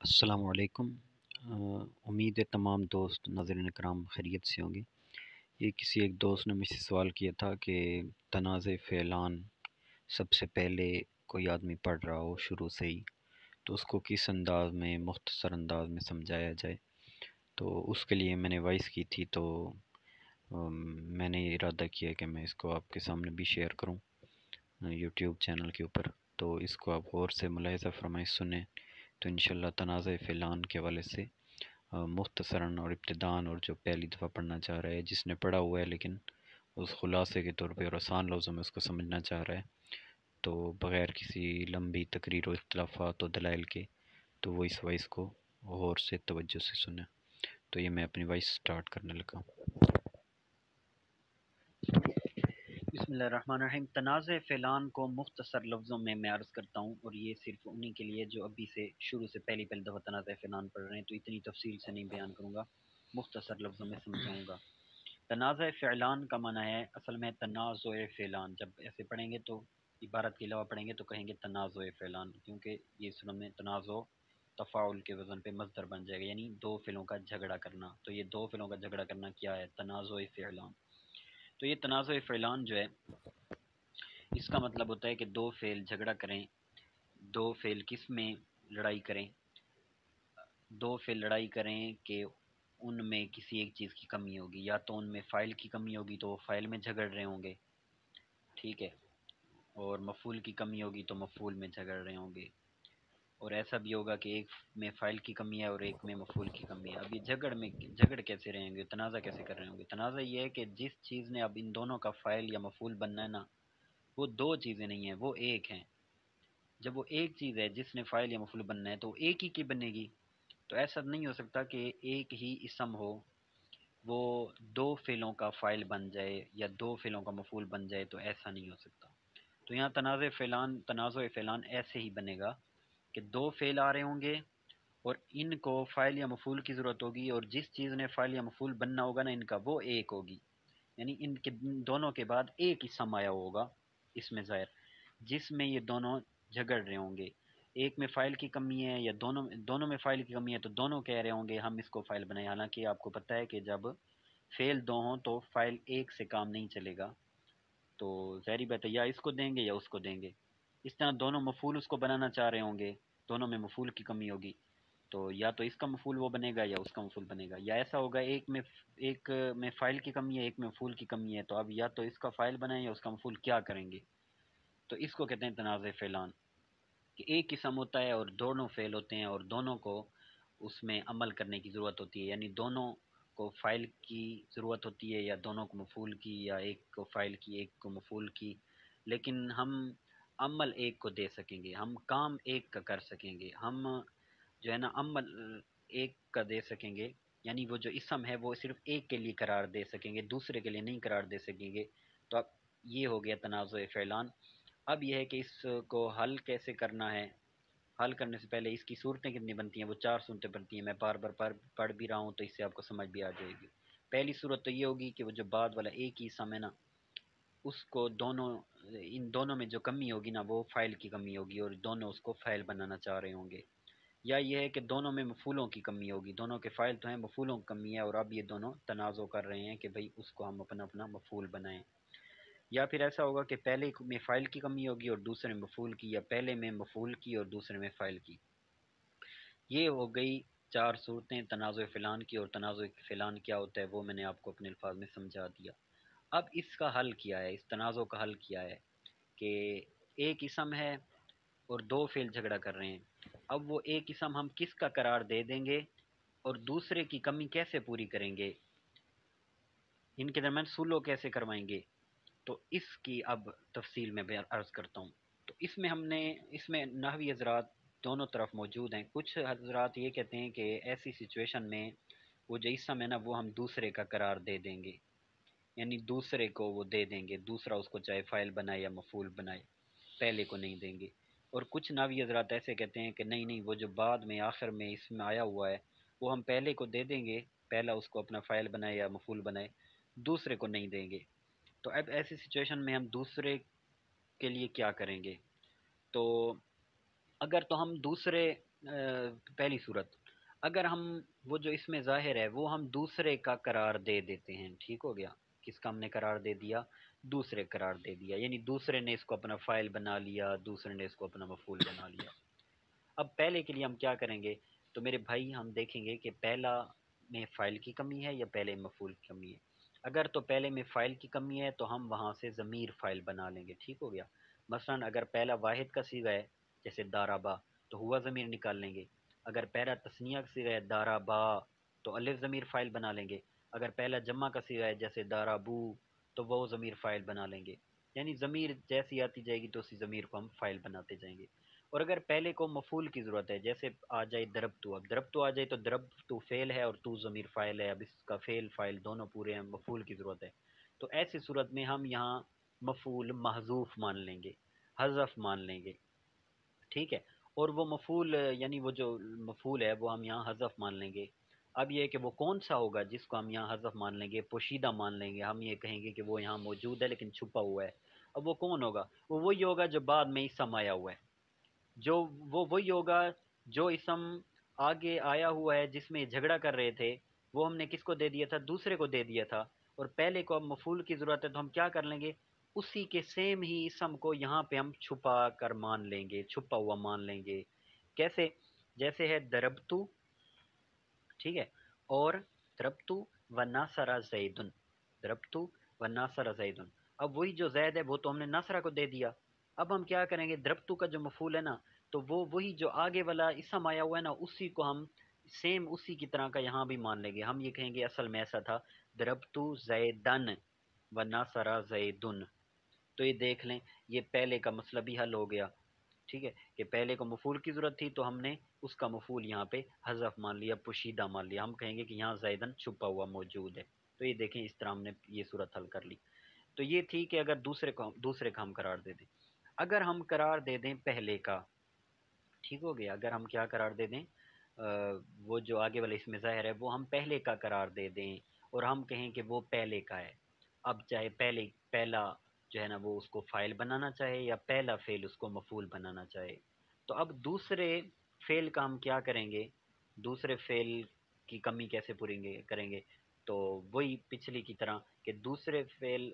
السلام علیکم۔ امید ہے تمام دوست ناظرین کرام خیریت سے ہوں گے۔ یہ کسی ایک دوست نے مجھ سے سوال کیا تھا کہ تنازع فعلان سب سے پہلے کوئی آدمی پڑھ رہا ہو شروع سے ہی تو اس کو کس انداز میں مختصر انداز میں سمجھایا جائے، تو اس کے لیے میں نے وائس کی تھی، تو میں نے ارادہ کیا کہ میں اس کو آپ کے سامنے بھی شیئر کروں یوٹیوب چینل کے اوپر، تو اس کو آپ غور سے ملاحظہ فرمائیں سنیں، تو انشاءاللہ تنازع فعلان کے حوالے سے مختصراً اور ابتداً، اور جو پہلی دفعہ پڑھنا چاہ رہا ہے، جس نے پڑھا ہوا ہے لیکن اس خلاصے کے طور پہ اور آسان لفظوں میں اس کو سمجھنا چاہ رہا ہے، تو بغیر کسی لمبی تقریر و اختلافات و دلائل کے تو وہ اس وائس کو غور سے توجہ سے سنیں۔ تو یہ میں اپنی وائس سٹارٹ کرنے لگا۔ بسم اللہ الرحمن الرحیم۔ تنازع فعلان کو مختصر لفظوں میں عرض کرتا ہوں، اور یہ صرف انہی کے لیے جو ابھی سے شروع سے پہلی دفعہ تنازع فعلان پڑھ رہے ہیں، تو اتنی تفصیل سے نہیں بیان کروں گا، مختصر لفظوں میں سمجھاؤں گا۔ تنازع فعلان کا معنی ہے اصل میں تنازع فعلان، جب ایسے پڑھیں گے تو عبارت کے علاوہ پڑھیں گے تو کہیں گے تنازع فعلان، کیونکہ یہ اصل میں تنازع تفاعل کے وزن پہ مصدر بن جائے گا، یعنی دو فعلوں کا جھگڑا کرنا۔ تو یہ دو فعلوں کا جھگڑا کرنا کیا ہے؟ تنازع فعلان۔ تو یہ تنازع فعلان جو ہے، اس کا مطلب ہوتا ہے کہ دو فعل جھگڑا کریں، دو فعل کس میں لڑائی کریں؟ دو فعل لڑائی کریں کہ ان میں کسی ایک چیز کی کمی ہوگی، یا تو ان میں فاعل کی کمی ہوگی تو وہ فاعل میں جھگڑ رہے ہوں گے، ٹھیک ہے، اور مفعول کی کمی ہوگی تو مفعول میں جھگڑ رہے ہوں گے، اور ایسا بھی ہوگا کہ ایک میں فاعل کی کمی ہے اور ایک میں مفعول کی کمی ہے۔ اب یہ جھگڑ کیسے رہیں گے، تنازع کیسے کر رہے ہوں گے؟ تنازع یہ ہے کہ جس چیز نے اب ان دونوں کا فاعل یا مفعول بننا ہے نا، وہ دو چیزیں نہیں ہیں، وہ ایک ہیں۔ جب وہ ایک چیز ہے جس نے فاعل یا مفعول بننا ہے تو ایک ہی کی بنے گی، تو ایسا نہیں ہو سکتا کہ ایک ہی اسم ہو وہ دو فعلوں کا فاعل بن جائے یا دو فعلوں کا مفعول بن جائے، تو ایسا نہیں ہو سکتا۔ تو یہاں تنازع فعلان ایسے ہی بنے گا کہ دو فعل آ رہے ہوں گے اور ان کو فاعل یا مفعول کی ضرورت ہوگی، اور جس چیز نے فاعل یا مفعول بننا ہوگا نا ان کا، وہ ایک ہوگی، یعنی ان کے دونوں کے بعد ایک اسم آیا ہوگا اس میں ظاہر، جس میں یہ دونوں جھگڑ رہے ہوں گے۔ ایک میں فاعل کی کمی ہے یا دونوں میں فاعل کی کمی ہے، تو دونوں کہہ رہے ہوں گے ہم اس کو فاعل بنائیں، حالانکہ آپ کو پتہ ہے کہ جب فعل دو ہوں تو فاعل ایک سے کام نہیں چلے گا، تو ظاہری بات ہے یا اس کو دیں گے یا اس کو دیں گے۔ اس طرح دونوں مفعول اس کو بنانا چاہ رہے ہوں گے، دونوں میں مفعول کی کمی ہوگی، تو یا تو اس کا مفعول وہ بنے گا یا اس کا مفعول بنے گا، یا ایسا ہوگا ایک میں فاعل کی کمی ہے، ایک میں مفعول کی کمی ہے، تو اب یا تو اس کا فاعل بنائیں یا اس کا مفعول، کیا کریں گے؟ تو اس کو کہتے ہیں تنازع فعلان، کہ ایک قسم ہوتا ہے اور دونوں فعل ہوتے ہیں اور دونوں کو اس میں عمل کرنے کی ضرورت ہوتی ہے، یعنی دونوں کو فاعل کی ضرورت ہوتی ہے یا دونوں کو مفعول کی، یا ایک کو فاعل کی ایک کو مفعول کی، لیکن ہم عمل ایک کو دے سکیں گے، ہم کام ایک کا کر سکیں گے، ہم جو ہے نا عمل ایک کا دے سکیں گے، یعنی وہ جو اسم ہے وہ صرف ایک کے لیے قرار دے سکیں گے، دوسرے کے لیے نہیں قرار دے سکیں گے۔ تو اب یہ ہو گیا تنازع فعلان۔ اب یہ ہے کہ اس کو حل کیسے کرنا ہے۔ حل کرنے سے پہلے اس کی صورتیں کتنی بنتی ہیں؟ وہ 4 صورتیں بنتی ہیں، میں بار بار پڑھ بھی رہا ہوں تو اس سے آپ کو سمجھ بھی آ جائے گی۔ پہلی صورت تو یہ ہوگی کہ وہ جو بعد والا ایک ہی اسم ہے نا، اس کو ان دونوں میں جو کمی ہوگی نا وہ فاعل کی کمی ہوگی، اور دونوں اس کو فاعل بنانا چاہ رہے ہوں گے، یا یہ ہے کہ دونوں میں مفعولوں کی کمی ہوگی، دونوں کے فاعل تو ہیں، مفعولوں کی کمی ہے، اور اب یہ دونوں تنازع کر رہے ہیں کہ بھئی اس کو ہم اپنا اپنا مفعول بنائیں، یا پھر ایسا ہوگا کہ پہلے میں فاعل کی کمی ہوگی اور دوسرے میں مفعول کی، یا پہلے میں مفعول کی اور دوسرے میں فاعل کی۔ یہ ہو گئی 4 صورتیں تنازع فعلان کی، اور تنازع فعلان کیا ہوتا ہے وہ میں نے آپ کو اپنے الفاظ میں سمجھا دیا۔ اب اس کا حل کیا ہے، اس تنازع کا حل کیا ہے کہ ایک اسم ہے اور دو فعل جھگڑا کر رہے ہیں، اب وہ ایک اسم ہم کس کا قرار دے دیں گے اور دوسرے کی کمی کیسے پوری کریں گے، ان کے درمیان سلو کیسے کروائیں گے، تو اس کی اب تفصیل میں عرض کرتا ہوں۔ تو اس میں نحوی حضرات دونوں طرف موجود ہیں۔ کچھ حضرات یہ کہتے ہیں کہ ایسی سچویشن میں وہ جو اسم ہے نا وہ ہم دوسرے کا قرار دے دیں گے، یعنی دوسرے کو وہ دے دیں گے، دوسرا اس کو چاہے فاعل بنائے یا مفعول بنائے، پہلے کو نہیں دیں گے۔ اور کچھ نحوی حضرات ایسے کہتے ہیں کہ نہیں، وہ جو بعد میں آخر میں اس میں آیا ہوا ہے وہ ہم پہلے کو دے دیں گے، پہلا اس کو اپنا فاعل بنائے یا مفعول بنائے، دوسرے کو نہیں دیں گے۔ تو اب ایسی سچویشن میں ہم دوسرے کے لیے کیا کریں گے؟ تو اگر تو ہم دوسرے پہلی صورت، اگر ہم وہ جو اس میں ظاہر ہے وہ ہم دوسرے کا قرار دے دیتے ہیں، ٹھیک ہو گیا، کس کا ہم نے قرار دے دیا؟ دوسرے قرار دے دیا، یعنی دوسرے نے اس کو اپنا فائل بنا لیا، دوسرے نے اس کو اپنا مفعول بنا لیا۔ اب پہلے کے لیے ہم کیا کریں گے؟ تو میرے بھائی ہم دیکھیں گے کہ پہلا میں فائل کی کمی ہے یا پہلے مفعول کی کمی ہے۔ اگر تو پہلے میں فائل کی کمی ہے تو ہم وہاں سے ضمیر فائل بنا لیں گے، ٹھیک ہو گیا۔ مثلا اگر پہلا واحد کا صیغہ ہے جیسے دارابا تو ہوا ضمیر نکال لیں گے۔ اگر پہلا تثنیہ کا صیغہ ہے دارابا تو الف ضمیر فائل بنا لیں گے۔ اگر پہلا جمع کا صیغہ ہے جیسے دارابو تو وہ ضمیر فائل بنا لیں گے، یعنی ضمیر جیسی آتی جائے گی تو اسی ضمیر کو ہم فائل بناتے جائیں گے۔ اور اگر پہلے کو مفعول کی ضرورت ہے، جیسے آ جائے دربتو، اب دربتو آ جائے تو دربتو فعل ہے اور تو ضمیر فاعل ہے، اب اس کا فعل فاعل دونوں پورے ہیں، مفعول کی ضرورت ہے، تو ایسی صورت میں ہم یہاں مفعول محذوف مان لیں گے، حذف مان لیں گے، ٹھیک ہے۔ اور وہ مفعول یعنی وہ جو مفعول ہے وہ ہم یہاں حذف مان لیں گے۔ اب یہ کہ وہ کون سا ہوگا جس کو ہم یہاں حذف مان لیں گے، پوشیدہ مان لیں گے، ہم یہ کہیں گے کہ وہ یہاں موجود ہے لیکن چھپا ہوا ہے۔ اب وہ کون ہوگا؟ وہ وہی ہوگا جو بعد میں اسم آیا ہوا ہے، جو وہ وہی ہوگا جو اسم آگے آیا ہوا ہے جس میں جھگڑا کر رہے تھے، وہ ہم نے کس کو دے دیا تھا؟ دوسرے کو دے دیا تھا، اور پہلے کو اب مفعول کی ضرورت ہے تو ہم کیا کر لیں گے؟ اسی کے سیم ہی اسم کو یہاں پہ ہم چھپا کر مان لیں گے، چھپا ہوا مان لیں گے۔ کیسے؟ جیسے ہے دربتو، ٹھیک ہے، اور دربتو و ناصر زیدن، دربتو و ناصر زیدن، اب وہی جو زید ہے وہ تو ہم نے ناصرہ کو دے دیا، اب ہم کیا کریں گے؟ دربتو کا جو مفعول ہے نا تو وہ وہی جو آگے والا اسم آیا ہوا ہے نا اسی کو ہم سیم اسی کی طرح کا یہاں بھی مان لیں گے، ہم یہ کہیں گے اصل میں ایسا تھا دربتو زیدن و ناصر زیدن۔ تو یہ دیکھ لیں، یہ پہلے کا مسئلہ بھی حل ہو گیا، ٹھیک ہے، کہ پہلے کو مفعول کی ضرورت تھی تو ہم نے اس کا مفعول یہاں پہ حذف مان لیا، پوشیدہ مان لیا، ہم کہیں گے کہ یہاں زیدن چھپا ہوا موجود ہے۔ تو یہ دیکھیں اس طرح ہم نے یہ صورت حل کر لی۔ تو یہ تھی کہ اگر دوسرے کا ہم قرار دے دیں، اگر ہم قرار دے دیں پہلے کا، ٹھیک ہو گیا، اگر ہم کیا قرار دے دیں، وہ جو آگے والا اس میں ظاہر ہے وہ ہم پہلے کا قرار دے دیں اور ہم کہیں کہ وہ پہلے کا ہے، اب چاہے پہلا جو ہے نا وہ اس کو فائل بنانا چاہے یا پہلا فعل اس کو مفعول بنانا چاہے، تو اب دوسرے فعل کا ہم کیا کریں گے؟ دوسرے فعل کی کمی کیسے پوریں کریں گے؟ تو وہی پچھلی کی طرح کہ دوسرے فعل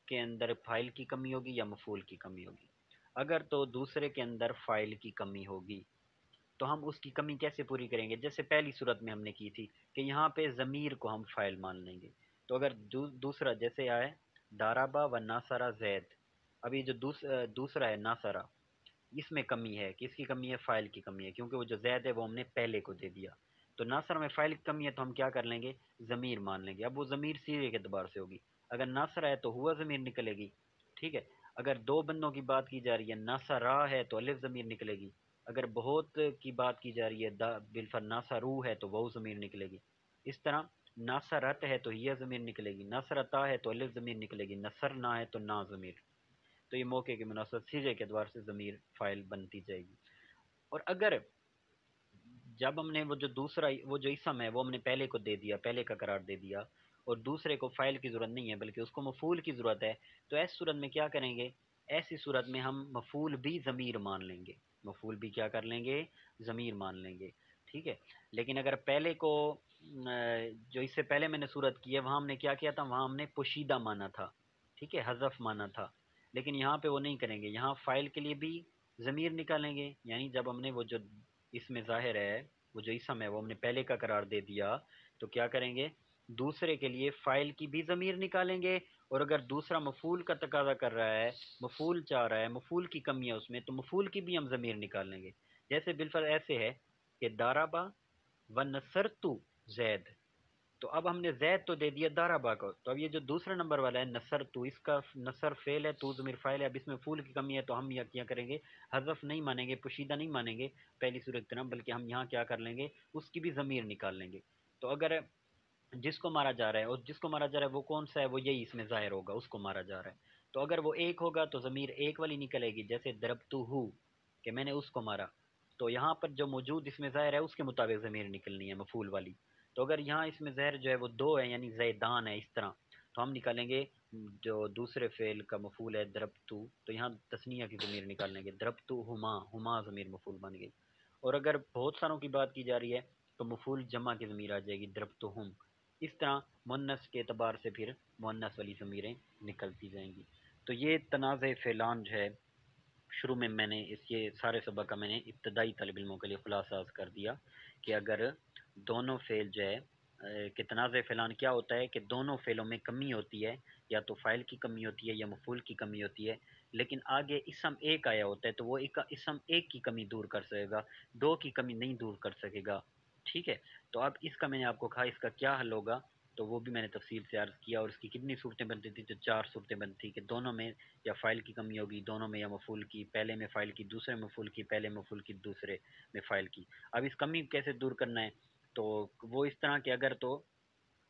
کے اندر فائل کی کمی ہوگی یا مفعول کی کمی ہوگی۔ اگر تو دوسرے کے اندر فائل کی کمی ہوگی تو ہم اس کی کمی کیسے پوری کریں گے؟ جیسے پہلی صورت میں ہم نے کی تھی کہ یہاں پہ ضمیر کو ہم فائل مان لیں گے، تو اگر دوسرا جیسے آئے دارابا و ناصرہ زید، اب یہ جو دوسرا ہے ناصرہ، اس میں کمی ہے، کس کی کمی ہے؟ فائل کی کمی ہے، کیونکہ وہ جو زید ہے وہ ہم نے پہلے کو دے دیا، تو ناصر میں فائل کی کمی ہے تو ہم کیا کر لیں گے؟ ضمیر مان لیں گے۔ اب وہ ضمیر سیغے کے اعتبار سے ہوگی، اگر ناصر ہے تو ہوا ضمیر نکلے گی، ٹھیک ہے، اگر دو بندوں کی بات کی جا رہی ہے ناصرہ ہے تو الف ضمیر نکلے گی، اگر بہت کی بات کی جا رہی ہے بالفر ناصرو ہے تو وہ ضمیر نکلے گی، اس طرح ناصرت ہے تو یہ ضمیر نکلے گی، ناصرتا ہے تو الف ضمیر نکلے گی، نصر نہ ہے تو نا ضمیر، تو یہ موقع کے مناسبت سیغے کے اعتبار سے ضمیر فائل بنتی جائے گی۔ اور اگر جب ہم نے وہ جو اسم ہے وہ ہم نے پہلے کو دے دیا، پہلے کا قرار دے دیا، اور دوسرے کو فائل کی ضرورت نہیں ہے بلکہ اس کو مفعول کی ضرورت ہے، تو ایسی صورت میں کیا کریں گے؟ ایسی صورت میں ہم مفعول بھی ضمیر مان لیں گے، مفعول بھی کیا کر لیں گے؟ ضمیر مان لیں گے، ٹھیک ہے۔ لیکن اگر پہلے کو جو اس سے پہلے میں نے صورت کی ہے وہاں ہم نے کیا کیا تھا؟ وہاں ہم نے پوشیدہ مانا تھا، ٹھیک ہے، حذف مانا تھا، لیکن یہاں پہ وہ نہیں کریں گے، یہاں فائل کے لیے بھی ضمیر نکالیں گے، یعنی جب ہم نے وہ جو اس میں ظاہر ہے وہ جو اسم ہے وہ ہم نے پہلے کا قرار دے دیا تو کیا کریں گے؟ دوسرے کے لیے فائل کی بھی ضمیر نکالیں گے، اور اگر دوسرا مفعول کا تقاضا کر رہا ہے، مفعول چاہ رہا ہے، مفعول کی کمی ہے اس میں، تو مفعول کی بھی ہم ضمیر نکال لیں گے۔ جیسے بالفعل ایسے ہے کہ دارابا و نصرتو زید، تو اب ہم نے زید تو دے دیا دارابا کو، تو اب یہ جو دوسرا نمبر والا ہے نصر تو، اس کا نصر فعل ہے، تو ضمیر فاعل ہے، اب اس میں فعول کی کمی ہے تو ہم یہ کیا کریں گے؟ حذف نہیں مانیں گے، پوشیدہ نہیں مانیں گے پہلی صورت کی طرح، بلکہ ہم یہاں کیا کر لیں گے؟ اس کی بھی ضمیر نکال لیں گے۔ تو اگر جس کو مارا جا رہا ہے، اور جس کو مارا جا رہا ہے وہ کون سا ہے؟ وہ یہی اس میں ظاہر ہوگا، اس کو مارا جا رہا ہے، تو اگر وہ ایک ہوگا تو ضمیر ایک والی نکلے گی، جیسے دربتو ہو کہ میں نے اس کو مارا، تو یہاں پر جو موجود اس میں ظاہر ہے اس کے مطابق ضمیر نکلنی ہے مفعول والی، تو اگر یہاں اس میں ظاہر جو ہے وہ دو ہے یعنی زیدان ہے اس طرح، تو ہم نکالیں گے جو دوسرے فعل کا مفعول ہے دربتو، تو یہاں تثنیہ کی ضمیر نکالیں گے، دربتو ہما، ہما ضمیر مفعول بن گئی، اور اگر بہت ساروں کی بات کی جا رہی ہے تو مفعول جمع کی ضمیر آ جائے گی، ضربتہم۔ اس طرح مؤنث کے اعتبار سے پھر مؤنث والی ضمیریں نکلتی جائیں گی۔ تو یہ تنازع فعلان جو ہے، شروع میں نے یہ سارے سبق کا میں نے ابتدائی طالب علموں کے لیے خلاصہ عرض کر دیا کہ اگر دونوں فعل جو ہے کہ تنازع فعلان کیا ہوتا ہے کہ دونوں فعلوں میں کمی ہوتی ہے، یا تو فاعل کی کمی ہوتی ہے یا مفعول کی کمی ہوتی ہے، لیکن آگے اسم ایک آیا ہوتا ہے تو وہ اسم ایک کی کمی دور کر سکے گا، دو کی کمی نہیں دور کر سکے گا۔ ٹھیک ہے، تو اب اس کا میں نے آپ کو کہا اس کا کیا حل ہوگا، تو وہ بھی میں نے تفصیل سے عرض کیا، اور اس کی کتنی صورتیں بنتی تھی، تو 4 صورتیں بنتی کہ دونوں میں یا فاعل کی کمی ہوگی، دونوں میں یا مفعول کی، پہلے میں فاعل کی، دوسرے مفعول کی، پہلے مفعول کی، دوسرے میں فاعل کی۔ اب اس کمی کیسے دور کرنا ہے، تو وہ اس طرح کہ اگر تو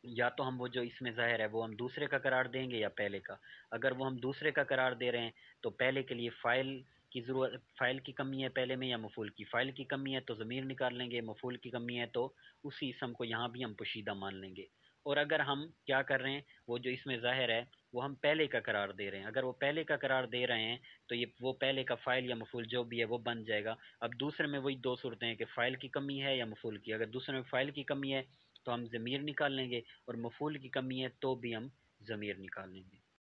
یا تو ہم وہ جو اس میں ظاہر ہے وہ ہم دوسرے کا قرار دیں گے یا پہلے کا۔ اگر وہ ہم دوسرے کا قرار دے رہے ہیں تو پہلے کے لیے فاعل کی ضرورت، فاعل کی کمی ہے پہلے میں یا مفعول کی، فاعل کی کمی ہے تو ضمیر نکال لیں گے، مفعول کی کمی ہے تو اسی اسم کو یہاں بھی ہم پوشیدہ مان لیں گے۔ اور اگر ہم کیا کر رہے ہیں، وہ جو اس میں ظاہر ہے وہ ہم پہلے کا قرار دے رہے ہیں، اگر وہ پہلے کا قرار دے رہے ہیں تو یہ وہ پہلے کا فاعل یا مفعول جو بھی ہے وہ بن جائے گا۔ اب دوسرے میں وہی 2 صورتیں ہیں کہ فاعل کی کمی ہے یا مفعول کی، اگر دوسرے میں فاعل کی کمی ہے تو ہم ضمیر نکال لیں گے، اور مفعول کی کمی ہے تو بھی ہم ضمیر نکال لیں گے۔